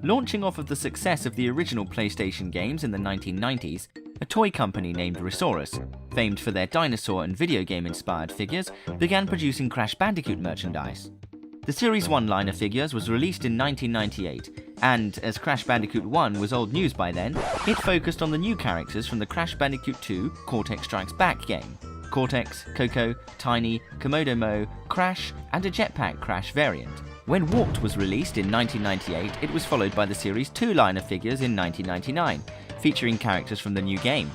Launching off of the success of the original PlayStation games in the 1990s, a toy company named ReSaurus, famed for their dinosaur and video game inspired figures, began producing Crash Bandicoot merchandise. The Series 1 line of figures was released in 1998, and as Crash Bandicoot 1 was old news by then, it focused on the new characters from the Crash Bandicoot 2 Cortex Strikes Back game. Cortex, Coco, Tiny, Komodo Mo, Crash, and a Jetpack Crash variant. When Warped was released in 1998, it was followed by the Series 2 line of figures in 1999, featuring characters from the new game.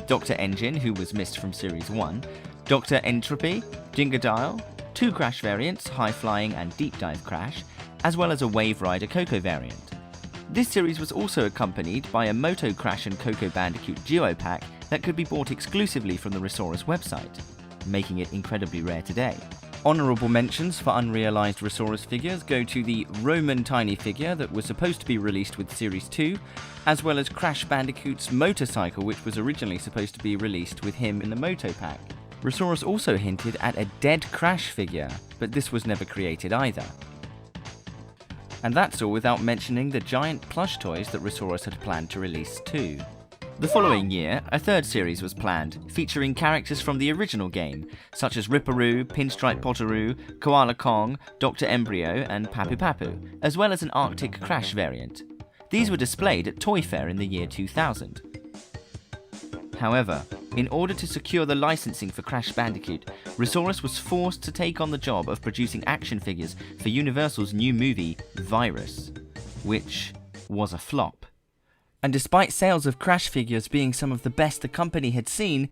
Dr. N.Gin, who was missed from Series 1, Dr. Entropy, Jingadile, 2 Crash variants, High Flying and Deep Dive Crash, as well as a Wave Rider Coco variant. This series was also accompanied by a Moto Crash and Coco Bandicoot Duo Pack that could be bought exclusively from the ReSaurus website, making it incredibly rare today. Honourable mentions for unrealised ReSaurus figures go to the Roman Tiny figure that was supposed to be released with Series 2, as well as Crash Bandicoot's motorcycle, which was originally supposed to be released with him in the Moto Pack. ReSaurus also hinted at a dead Crash figure, but this was never created either. And that's all without mentioning the giant plush toys that ReSaurus had planned to release too. The following year, a third series was planned, featuring characters from the original game, such as Ripperoo, Pinstripe Potteroo, Koala Kong, Dr. Embryo, and Papu Papu, as well as an Arctic Crash variant. These were displayed at Toy Fair in the year 2000. However, in order to secure the licensing for Crash Bandicoot, ReSaurus was forced to take on the job of producing action figures for Universal's new movie, Virus, which was a flop. And despite sales of Crash figures being some of the best the company had seen,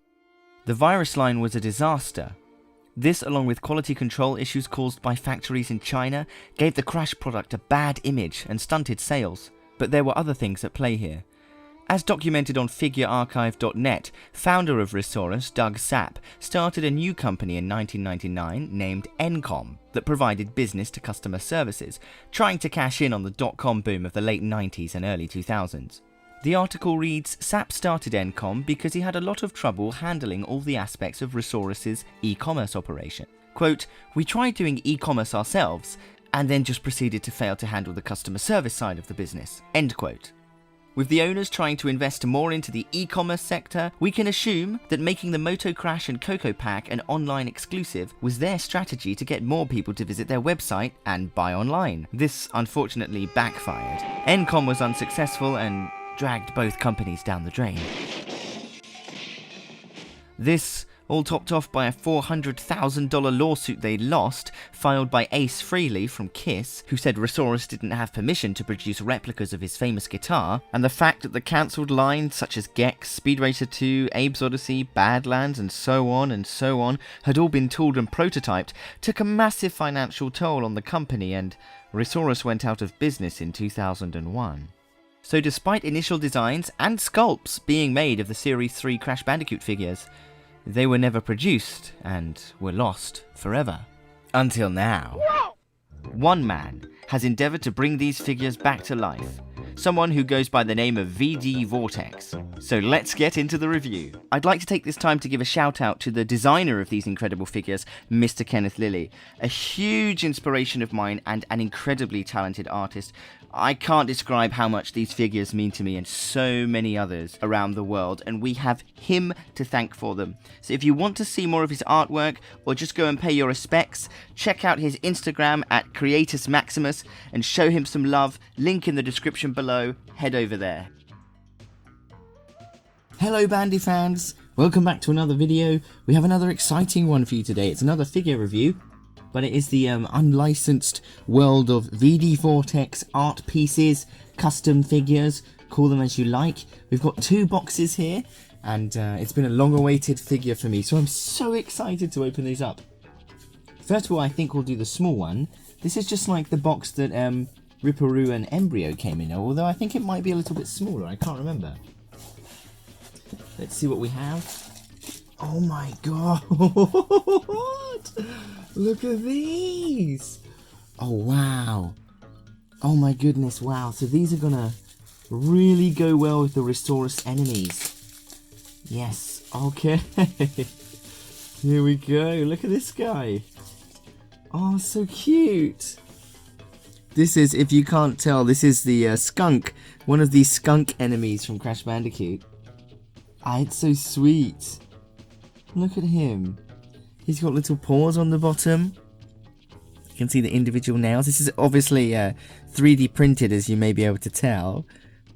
the Virus line was a disaster. This, along with quality control issues caused by factories in China, gave the Crash product a bad image and stunted sales. But there were other things at play here. As documented on FigureArchive.net, founder of ReSaurus, Doug Sapp, started a new company in 1999 named N.Gin that provided business to customer services, trying to cash in on the dot-com boom of the late 90s and early 2000s. The article reads, Sapp started N.Gin because he had a lot of trouble handling all the aspects of ReSaurus' e-commerce operation. Quote, "We tried doing e-commerce ourselves, and then just proceeded to fail to handle the customer service side of the business." End quote. With the owners trying to invest more into the e-commerce sector, we can assume that making the Moto Crash and Coco Pack an online exclusive was their strategy to get more people to visit their website and buy online. This unfortunately backfired. N.Gin was unsuccessful and dragged both companies down the drain. This all topped off by a $400,000 lawsuit they lost, filed by Ace Frehley from Kiss, who said ReSaurus didn't have permission to produce replicas of his famous guitar, and the fact that the cancelled lines such as Gex, Speed Racer 2, Abe's Odyssey, Badlands, and so on, had all been tooled and prototyped, took a massive financial toll on the company, and ReSaurus went out of business in 2001. So despite initial designs and sculpts being made of the Series 3 Crash Bandicoot figures, they were never produced and were lost forever. Until now. One man has endeavoured to bring these figures back to life. Someone who goes by the name of VDVortex. So let's get into the review. I'd like to take this time to give a shout out to the designer of these incredible figures, Mr. Kenneth Lilly. A huge inspiration of mine and an incredibly talented artist. I can't describe how much these figures mean to me and so many others around the world, and we have him to thank for them. So if you want to see more of his artwork or just go and pay your respects, check out his Instagram at Creatus Maximus and show him some love. Link in the description below. Head over there. Hello Bandifans, welcome back to another video. We have another exciting one for you today. It's another figure review, but it is the unlicensed world of VDVortex art pieces, custom figures, call them as you like. We've got 2 boxes here, and it's been a long-awaited figure for me, so I'm so excited to open these up. First of all, I think we'll do the small one. This is just like the box that Ripperoo and Embryo came in, although I think it might be a little bit smaller, I can't remember. Let's see what we have. Oh my god! Look at these! Oh wow! Oh my goodness, wow. So these are gonna really go well with the ReSaurus enemies. Yes, okay. Here we go. Look at this guy. Oh, so cute. This is, if you can't tell, this is the skunk. One of these skunk enemies from Crash Bandicoot. Ah, it's so sweet. Look at him. He's got little paws on the bottom. You can see the individual nails. This is obviously 3D printed, as you may be able to tell.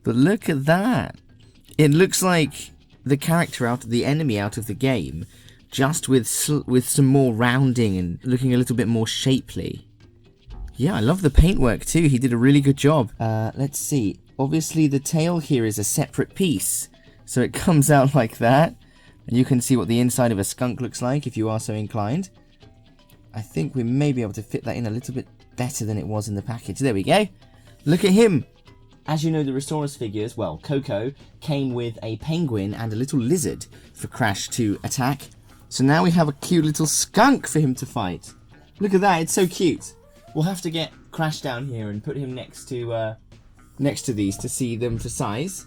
But look at that. It looks like the character out of the enemy out of the game, just with some more rounding and looking a little bit more shapely. Yeah, I love the paintwork too. He did a really good job. Let's see. Obviously the tail here is a separate piece. So it comes out like that. And you can see what the inside of a skunk looks like if you are so inclined. I think we may be able to fit that in a little bit better than it was in the package. There we go. Look at him. As you know, the ReSaurus figures, well, Coco, came with a penguin and a little lizard for Crash to attack. So now we have a cute little skunk for him to fight. Look at that, it's so cute. We'll have to get Crash down here and put him next to these to see them for size.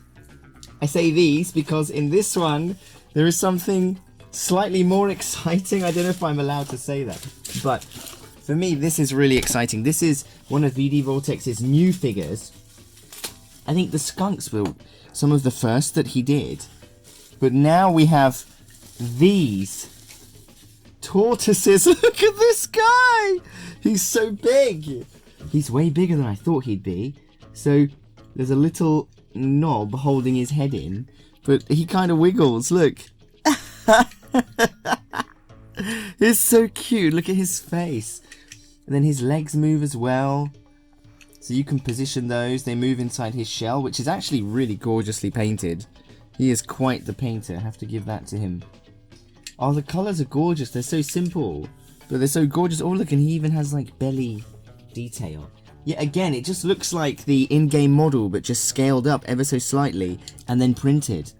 I say these because in this one, there is something slightly more exciting. I don't know if I'm allowed to say that, but for me, this is really exciting. This is one of VDVortex's new figures. I think the skunks were some of the first that he did. But now we have these tortoises. Look at this guy! He's so big! He's way bigger than I thought he'd be. So there's a little knob holding his head in, but he kind of wiggles. Look. It's so cute. Look at his face. And then his legs move as well. So you can position those. They move inside his shell, which is actually really gorgeously painted. He is quite the painter. I have to give that to him. Oh, the colours are gorgeous. They're so simple, but they're so gorgeous. Oh, look, and he even has like belly detail. Yeah, again, it just looks like the in-game model, but just scaled up ever so slightly and then printed.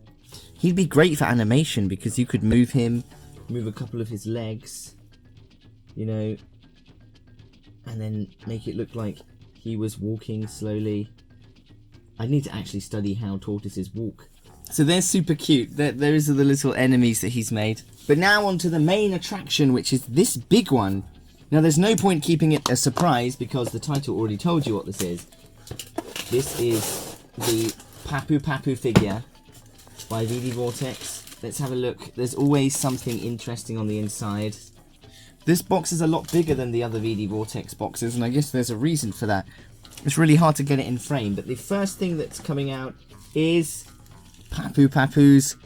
He'd be great for animation because you could move him, move a couple of his legs, you know, and then make it look like he was walking slowly. I need to actually study how tortoises walk. So they're super cute. Those are the little enemies that he's made. But now on to the main attraction, which is this big one. Now there's no point keeping it a surprise because the title already told you what this is. This is the Papu Papu figure by VDVortex. Let's have a look. There's always something interesting on the inside. This box is a lot bigger than the other VDVortex boxes, and I guess there's a reason for that. It's really hard to get it in frame, but the first thing that's coming out is Papu Papu's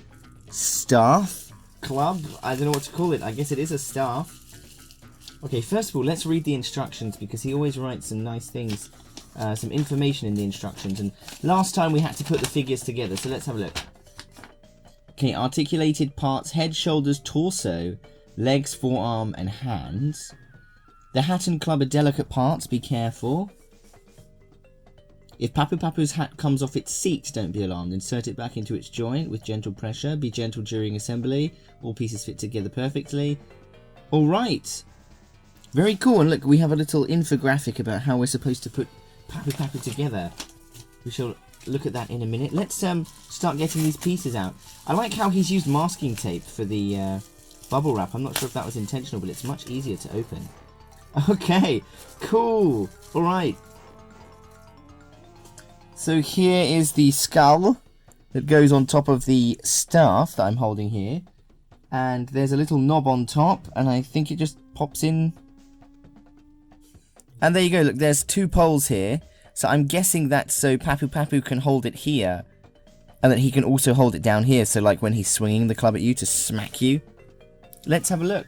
staff club. I don't know what to call it. I guess it is a staff. Okay, first of all, let's read the instructions because he always writes some nice things, some information in the instructions. And last time we had to put the figures together, so let's have a look. Okay, articulated parts, head, shoulders, torso, legs, forearm, and hands. The hat and club are delicate parts, be careful. If Papu Papu's hat comes off its seat, don't be alarmed. Insert it back into its joint with gentle pressure. Be gentle during assembly. All pieces fit together perfectly. Alright. Very cool. And look, we have a little infographic about how we're supposed to put Papu Papu together. We shall look at that in a minute. Let's start getting these pieces out. I like how he's used masking tape for the bubble wrap. I'm not sure if that was intentional, but it's much easier to open. Okay, cool. Alright. So here is the skull that goes on top of the staff that I'm holding here. And there's a little knob on top, and I think it just pops in. And there you go, look, there's two poles here. So I'm guessing that's so Papu Papu can hold it here, and that he can also hold it down here, so like when he's swinging the club at you to smack you. Let's have a look.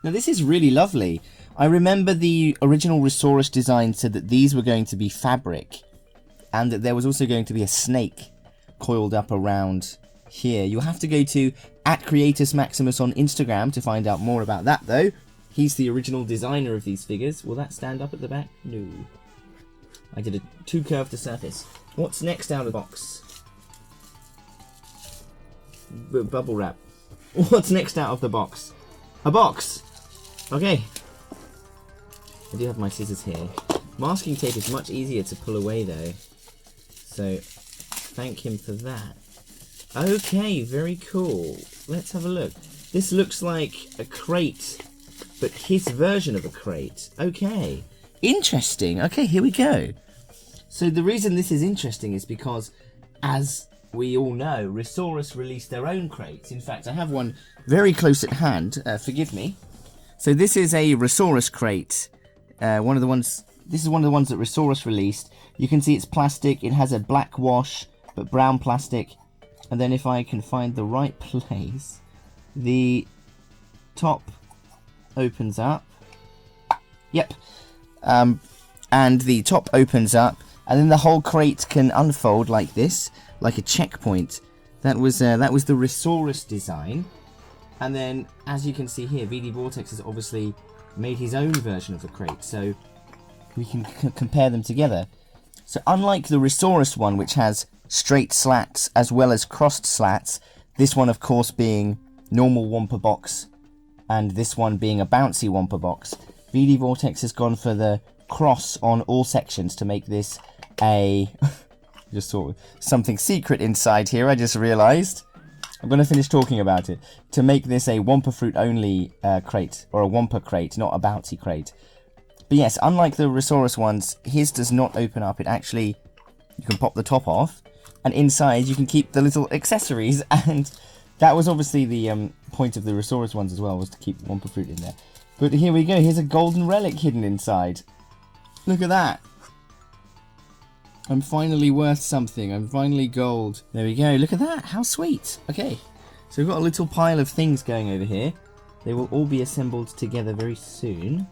Now this is really lovely. I remember the original ReSaurus design said that these were going to be fabric, and that there was also going to be a snake coiled up around here. You'll have to go to @CreatusMaximus on Instagram to find out more about that though. He's the original designer of these figures. Will that stand up at the back? No. I did a too curved a surface. What's next out of the box? Bubble wrap. What's next out of the box? A box! Okay. I do have my scissors here. Masking tape is much easier to pull away though. So, thank him for that. Okay, very cool. Let's have a look. This looks like a crate, but his version of a crate. Okay. Interesting. Okay, here we go. So the reason this is interesting is because, as we all know, ReSaurus released their own crates. In fact, I have one very close at hand. Forgive me. So this is a ReSaurus crate. This is one of the ones that ReSaurus released. You can see it's plastic. It has a black wash, but brown plastic. And then if I can find the right place, the top opens up. Yep. And the top opens up, and then the whole crate can unfold like this, like a checkpoint. That was the ReSaurus design. And then, as you can see here, VDVortex has obviously made his own version of the crate, so we can compare them together. So unlike the ReSaurus one, which has straight slats as well as crossed slats, this one of course being normal Wampa box, and this one being a bouncy Wampa box, VDVortex has gone for the cross on all sections to make this a just sort of something secret inside here. I just realized I'm going to finish talking about it to make this a Wampa fruit only crate, or a Wampa crate, not a bouncy crate. But yes, unlike the ReSaurus ones, his does not open up. It actually, you can pop the top off, and inside you can keep the little accessories, and that was obviously the point of the ReSaurus ones as well, was to keep the Wampa fruit in there. But here we go, here's a golden relic hidden inside. Look at that. I'm finally worth something. I'm finally gold. There we go. Look at that. How sweet. Okay. So we've got a little pile of things going over here. They will all be assembled together very soon.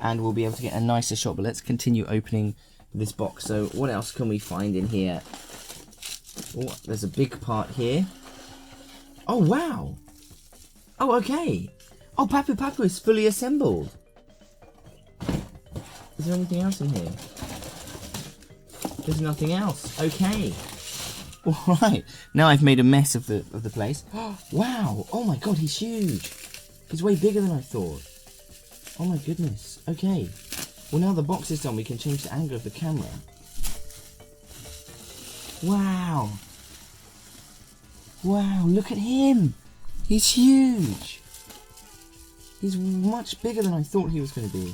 And we'll be able to get a nicer shot. But let's continue opening this box. So what else can we find in here? Oh, there's a big part here. Oh, wow. Oh, okay. Oh, Papu Papu is fully assembled. Is there anything else in here? There's nothing else. Okay. Alright. Now I've made a mess of the place. Wow. Oh my god, he's huge. He's way bigger than I thought. Oh my goodness. Okay. Well, now the box is done, we can change the angle of the camera. Wow. Wow, look at him. He's huge. He's much bigger than I thought he was going to be.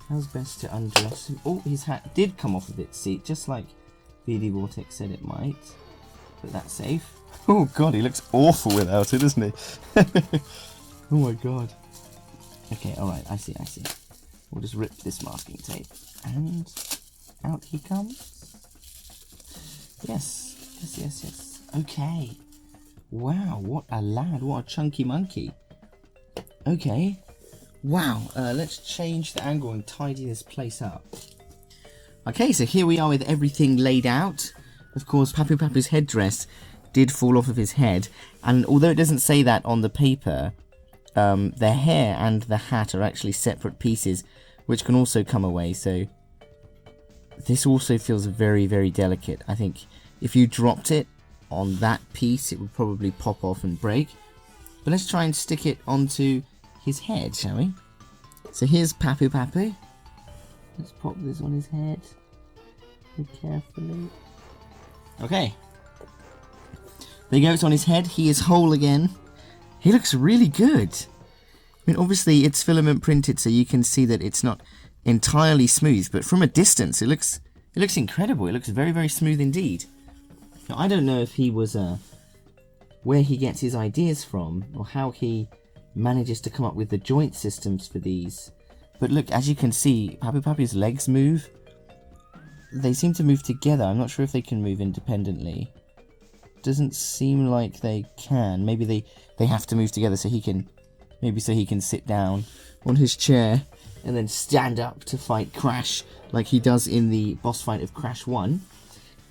How's best to undress him? Oh, his hat did come off of its seat, just like VDVortex said it might. But that's safe. Oh god, he looks awful without it, doesn't he? Oh my god. Okay, alright, I see. We'll just rip this masking tape. And out he comes. Yes. Okay. Wow, what a lad, what a chunky monkey. Okay. Wow, let's change the angle and tidy this place up. Okay, so here we are with everything laid out. Of course, Papu Papu's headdress did fall off of his head, and although it doesn't say that on the paper, the hair and the hat are actually separate pieces, which can also come away, so this also feels very, very delicate. I think if you dropped it on that piece, it would probably pop off and break. But let's try and stick it onto his head, shall we? So here's Papu Papu. Let's pop this on his head very carefully. Okay. There you go, it's on his head. He is whole again. He looks really good. I mean, obviously it's filament printed, so you can see that it's not entirely smooth, but from a distance it looks incredible. It looks very, very smooth indeed. Now, I don't know if he was where he gets his ideas from, or how he manages to come up with the joint systems for these. But look, as you can see, Papu Papu's legs move. They seem to move together. I'm not sure if they can move independently. Doesn't seem like they can. Maybe they have to move together so he can, maybe so he can sit down on his chair and then stand up to fight Crash like he does in the boss fight of Crash 1.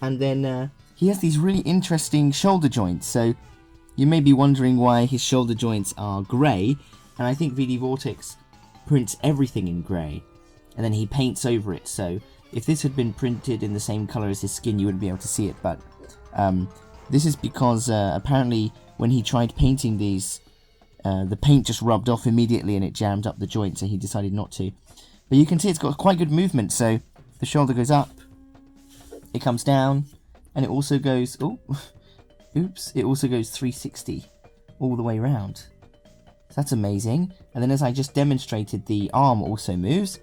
And then he has these really interesting shoulder joints. So you may be wondering why his shoulder joints are grey, and I think VDVortex prints everything in grey, and then he paints over it, so if this had been printed in the same colour as his skin, you wouldn't be able to see it, but this is because apparently when he tried painting these, the paint just rubbed off immediately and it jammed up the joint, so he decided not to. But you can see it's got quite good movement, so the shoulder goes up, it comes down, and it also goes, it also goes 360 all the way around. So that's amazing. And then as I just demonstrated, the arm also moves.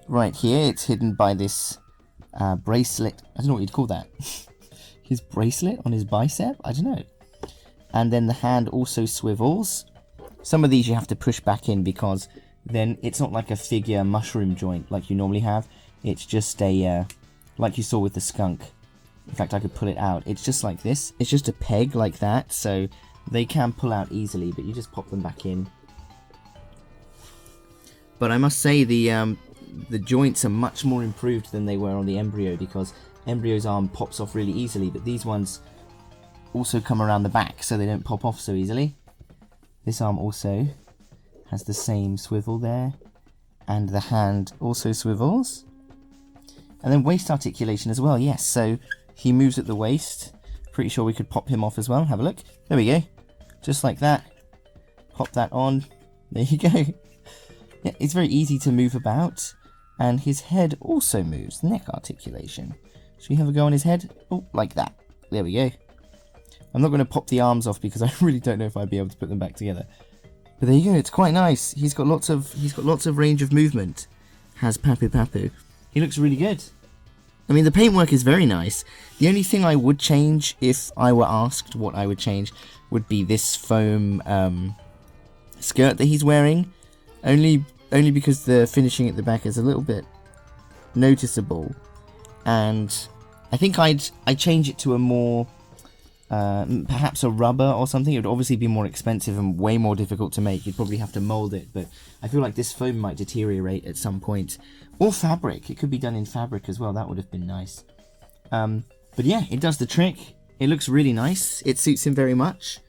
right here, it's hidden by this bracelet. I don't know what you'd call that. His bracelet on his bicep? I don't know. And then the hand also swivels. Some of these you have to push back in because then it's not like a figure mushroom joint like you normally have. It's just a, like you saw with the skunk. In fact, I could pull it out. It's just like this. It's just a peg like that, so they can pull out easily, but you just pop them back in. But I must say the joints are much more improved than they were on the embryo, because embryo's arm pops off really easily, but these ones also come around the back, so they don't pop off so easily. This arm also has the same swivel there, and the hand also swivels. And then waist articulation as well, yes, so he moves at the waist. Pretty sure we could pop him off as well. Have a look. There we go. Just like that. Pop that on. There you go. Yeah, it's very easy to move about. And his head also moves. Neck articulation. Should we have a go on his head? Oh, like that. There we go. I'm not going to pop the arms off because I really don't know if I'd be able to put them back together. But there you go. It's quite nice. He's got lots of range of movement. Has Papu Papu. He looks really good. I mean, the paintwork is very nice. The only thing I would change, if I were asked what I would change, would be this foam skirt that he's wearing. Only because the finishing at the back is a little bit noticeable. And I think I'd change it to a more, perhaps a rubber or something. It would obviously be more expensive and way more difficult to make. You'd probably have to mold it, but I feel like this foam might deteriorate at some point. Or fabric. It could be done in fabric as well. That would have been nice. But yeah, it does the trick. It looks really nice. It suits him very much.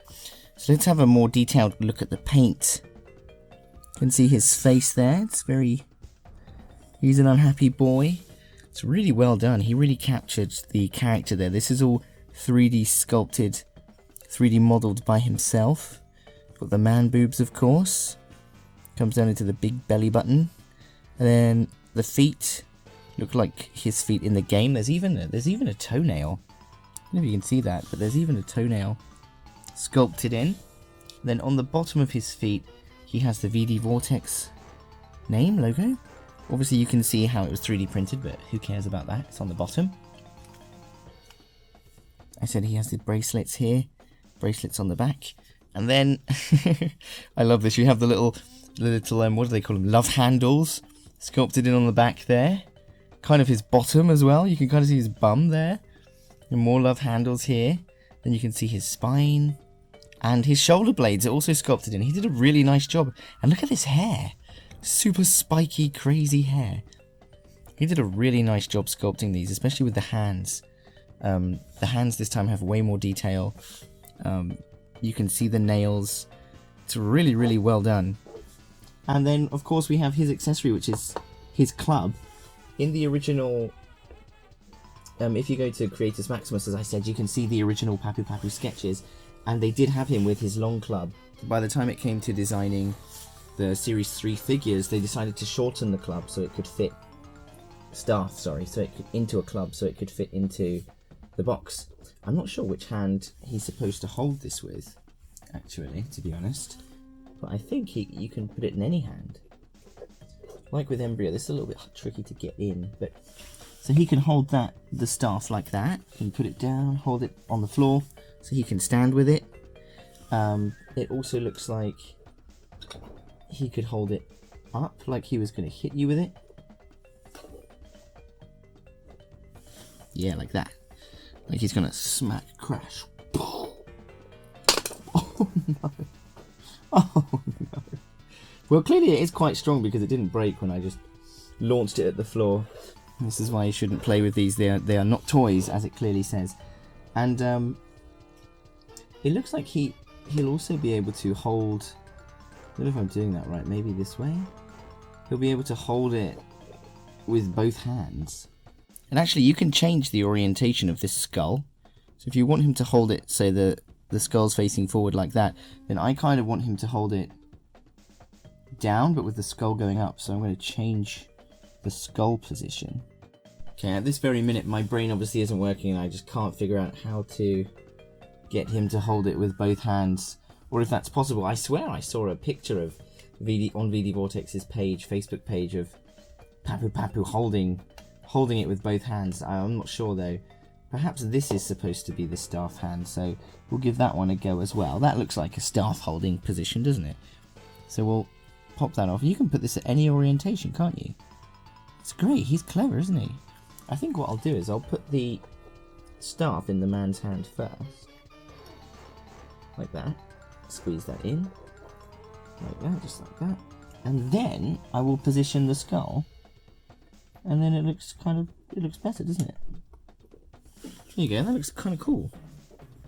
So let's have a more detailed look at the paint. You can see his face there. It's very... He's an unhappy boy. It's really well done. He really captured the character there. This is all 3D sculpted, 3D modelled by himself. Got the man boobs, of course. Comes down into the big belly button. And then the feet look like his feet in the game. There's even a toenail. I don't know if you can see that, but there's even a toenail sculpted in. Then on the bottom of his feet, he has the VDVortex name, logo. Obviously you can see how it was 3D printed, but who cares about that? It's on the bottom. I said he has the bracelets here, bracelets on the back. And then, I love this, you have the little what do they call them? Love handles sculpted in on the back there. Kind of his bottom as well. You can kind of see his bum there. And more love handles here. Then you can see his spine. And his shoulder blades are also sculpted in. He did a really nice job. And look at this hair. Super spiky, crazy hair. He did a really nice job sculpting these, especially with the hands. The hands this time have way more detail. You can see the nails. It's really, really well done. And then, of course, we have his accessory, which is his club. In the original, if you go to Creatus Maximus, as I said, you can see the original Papu Papu sketches. And they did have him with his long club. By the time it came to designing the Series 3 figures, they decided to shorten the club so it could fit... so it could into a club so it could fit into the box. I'm not sure which hand he's supposed to hold this with, actually, to be honest. But I think you can put it in any hand. Like with embryo, this is a little bit tricky to get in, but so he can hold the staff like that, and put it down, hold it on the floor, so he can stand with it. It also looks like he could hold it up, like he was going to hit you with it. Yeah, like that. Like he's going to smack, crash. Oh no. Oh no. Well, clearly it is quite strong because it didn't break when I just launched it at the floor. This is why you shouldn't play with these. They are not toys, as it clearly says. And it looks like he'll also be able to hold... I don't know if I'm doing that right. Maybe this way? He'll be able to hold it with both hands. And actually, you can change the orientation of this skull. So if you want him to hold it, say the skull's facing forward like that, then I kind of want him to hold it down, but with the skull going up. So I'm going to change the skull position. Okay, at this very minute, my brain obviously isn't working, and I just can't figure out how to get him to hold it with both hands, or if that's possible. I swear I saw a picture of on VDVortex's page, Facebook page, of Papu Papu holding it with both hands. I'm not sure though. Perhaps this is supposed to be the staff hand, so we'll give that one a go as well. That looks like a staff holding position, doesn't it? So we'll pop that off. You can put this at any orientation, can't you? It's great. He's clever, isn't he? I think what I'll do is I'll put the staff in the man's hand first. Like that. Squeeze that in. Like that, just like that. And then I will position the skull. And then it looks better, doesn't it? There you go, that looks kind of cool.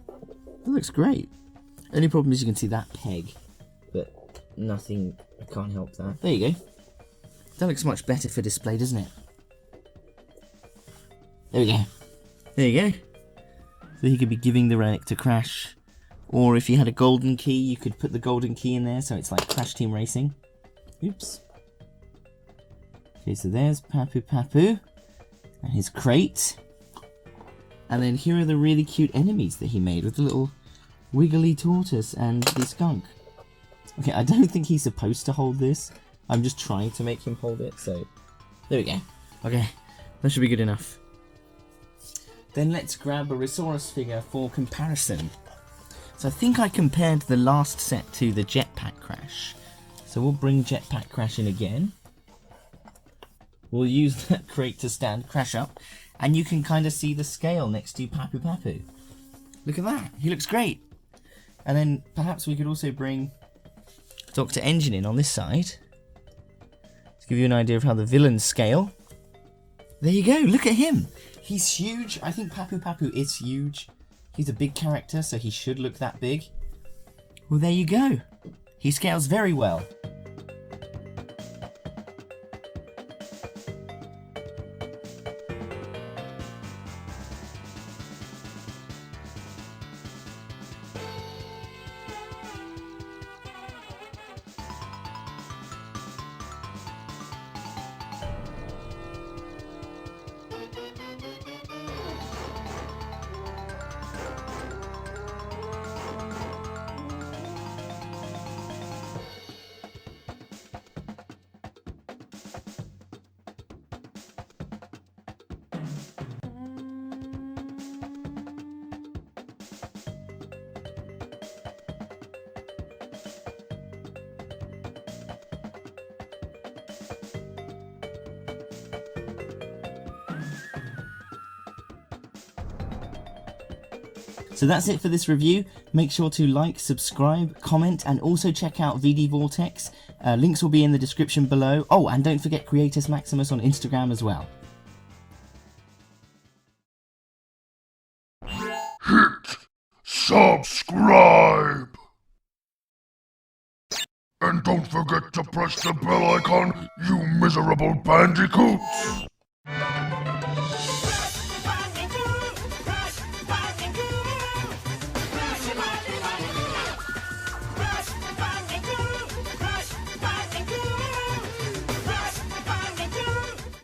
That looks great. Only problem is you can see that peg, but nothing, I can't help that. There you go. That looks much better for display, doesn't it? There we go. There you go. So he could be giving the relic to Crash. Or if you had a golden key, you could put the golden key in there, so it's like Crash Team Racing. Oops. Okay, so there's Papu Papu and his crate. And then here are the really cute enemies that he made with the little wiggly tortoise and the skunk. Okay, I don't think he's supposed to hold this. I'm just trying to make him hold it, so there we go. Okay, that should be good enough. Then let's grab a ReSaurus figure for comparison. So I think I compared the last set to the Jetpack Crash. So we'll bring Jetpack Crash in again. We'll use that crate to stand Crash up. And you can kind of see the scale next to Papu Papu. Look at that, he looks great. And then perhaps we could also bring Dr. N.Gin in on this side. To give you an idea of how the villains scale. There you go, look at him. He's huge. I think Papu Papu is huge. He's a big character, so he should look that big. Well, there you go. He scales very well. So that's it for this review. Make sure to like, subscribe, comment, and also check out VDVortex. Links will be in the description below. Oh, and don't forget Creatus Maximus on Instagram as well. Hit subscribe! And don't forget to press the bell icon, you miserable bandicoots!